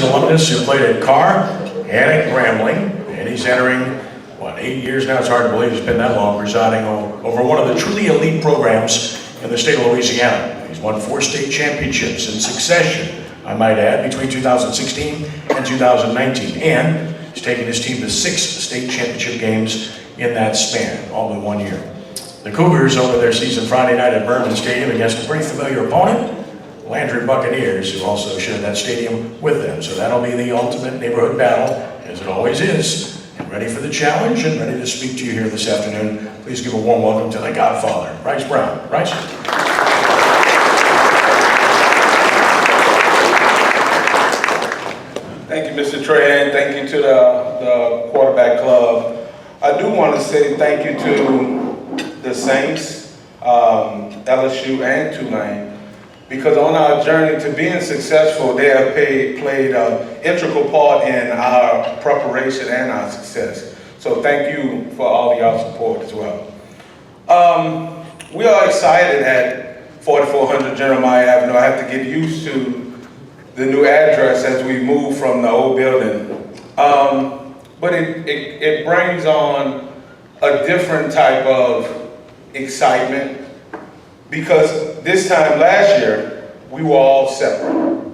an alumnus who played at Karr and at Grambling, and he's entering, 8 years now? It's hard to believe it's been that long, presiding over one of the truly elite programs in the state of Louisiana. He's won 4 state championships in succession, I might add, between 2016 and 2019, and he's taken his team to 6 state championship games in that span, all in 1 year. The Cougars opened their season Friday night at Behrman Stadium against a pretty familiar opponent, Landry Buccaneers, who also shared that stadium with them. So that'll be the ultimate neighborhood battle, as it always is. And ready for the challenge and ready to speak to you here this afternoon. Please give a warm welcome to the Godfather, Brice Brown. Brice. Thank you, Mr. Trey, and thank you to the quarterback club. I do want to say thank you to the Saints, LSU, and Tulane, because on our journey to being successful, they have played an integral part in our preparation and our success. So thank you for all of y'all support as well. We are excited at 4400 Jeremiah Avenue. I have to get used to the new address as we move from the old building. But it brings on a different type of excitement, because this time last year, we were all separate.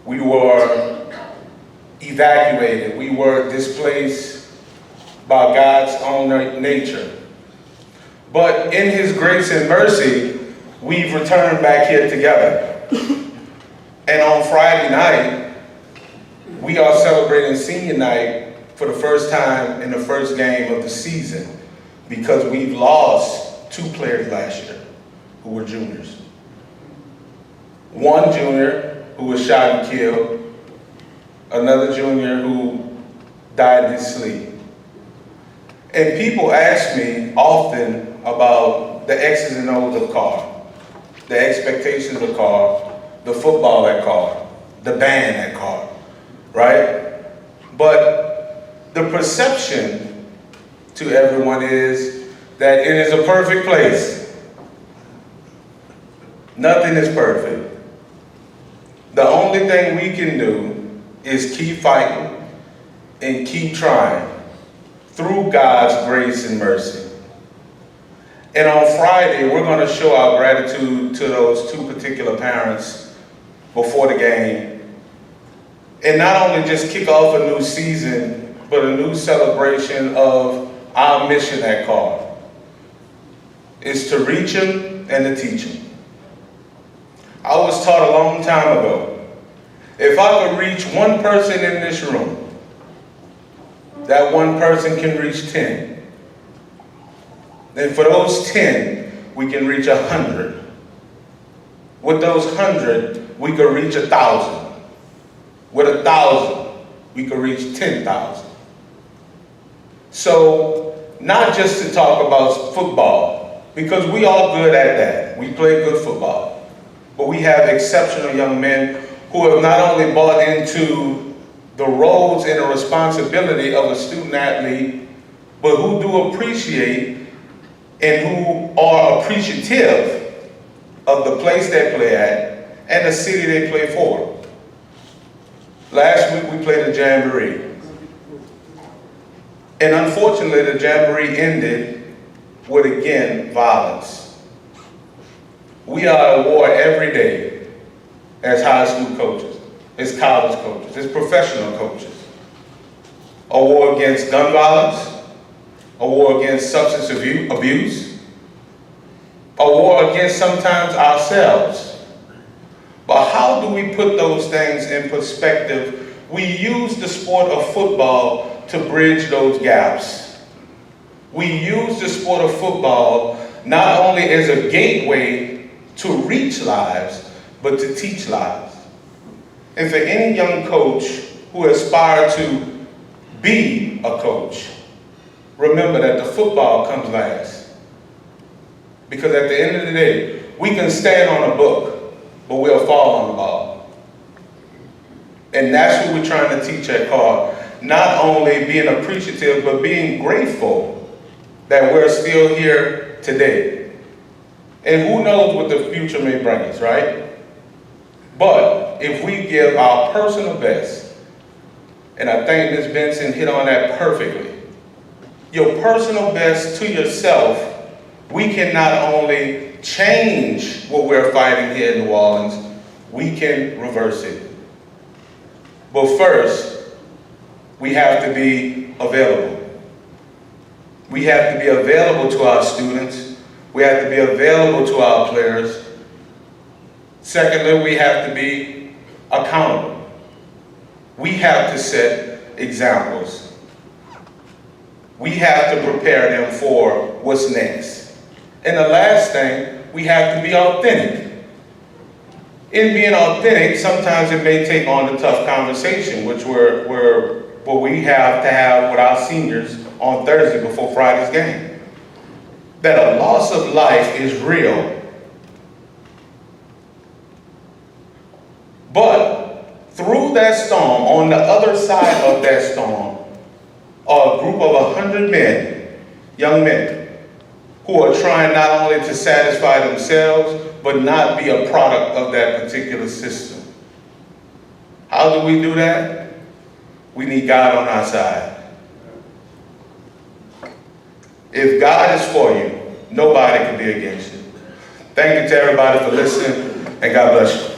We were evacuated. We were displaced by God's own nature. But in His grace and mercy, we've returned back here together. And on Friday night, we are celebrating senior night for the first time in the first game of the season, because we've lost 2 players last year who were juniors. One junior who was shot and killed, another junior who died in his sleep. And people ask me often about the X's and O's of Karr, the expectations of Karr, the football at Karr, the band at Karr, right? But the perception to everyone is that it is a perfect place. Nothing is perfect. The only thing we can do is keep fighting and keep trying through God's grace and mercy. And on Friday, we're going to show our gratitude to those 2 particular parents before the game. And not only just kick off a new season, but a new celebration of our mission at Karr. It's to reach them and to teach them. I was taught a long time ago, if I could reach 1 person in this room, that 1 person can reach 10. Then for those 10, we can reach 100. With those 100, we could reach 1,000. With 1,000, we could reach 10,000. So, not just to talk about football, because we are good at that. We play good football. But we have exceptional young men who have not only bought into the roles and the responsibility of a student athlete, but who do appreciate and who are appreciative of the place they play at and the city they play for. Last week we played a jamboree. And unfortunately the jamboree ended with, again, violence. We are at war every day as high school coaches, as college coaches, as professional coaches. A war against gun violence, a war against substance abuse, a war against sometimes ourselves. But how do we put those things in perspective? We use the sport of football to bridge those gaps. We use the sport of football not only as a gateway to reach lives, but to teach lives. And for any young coach who aspires to be a coach, remember that the football comes last. Because at the end of the day, we can stand on a book, but we'll fall on the ball. And that's what we're trying to teach at Karr. Not only being appreciative, but being grateful that we're still here today. And who knows what the future may bring us, right? But if we give our personal best And I think Ms. Benson hit on that perfectly. Your personal best to yourself, we can not only change what we're fighting here in New Orleans, we can reverse it. But first, we have to be available. We have to be available to our students. We have to be available to our players. Secondly, we have to be accountable. We have to set examples. We have to prepare them for what's next. And the last thing, we have to be authentic. In being authentic, sometimes it may take on a tough conversation, which what we have to have with our seniors on Thursday before Friday's game. That a loss of life is real. But through that storm, on the other side of that storm, are a group of 100 men, young men, who are trying not only to satisfy themselves, but not be a product of that particular system. How do we do that? We need God on our side. If God is for you, nobody can be against you. Thank you to everybody for listening, and God bless you.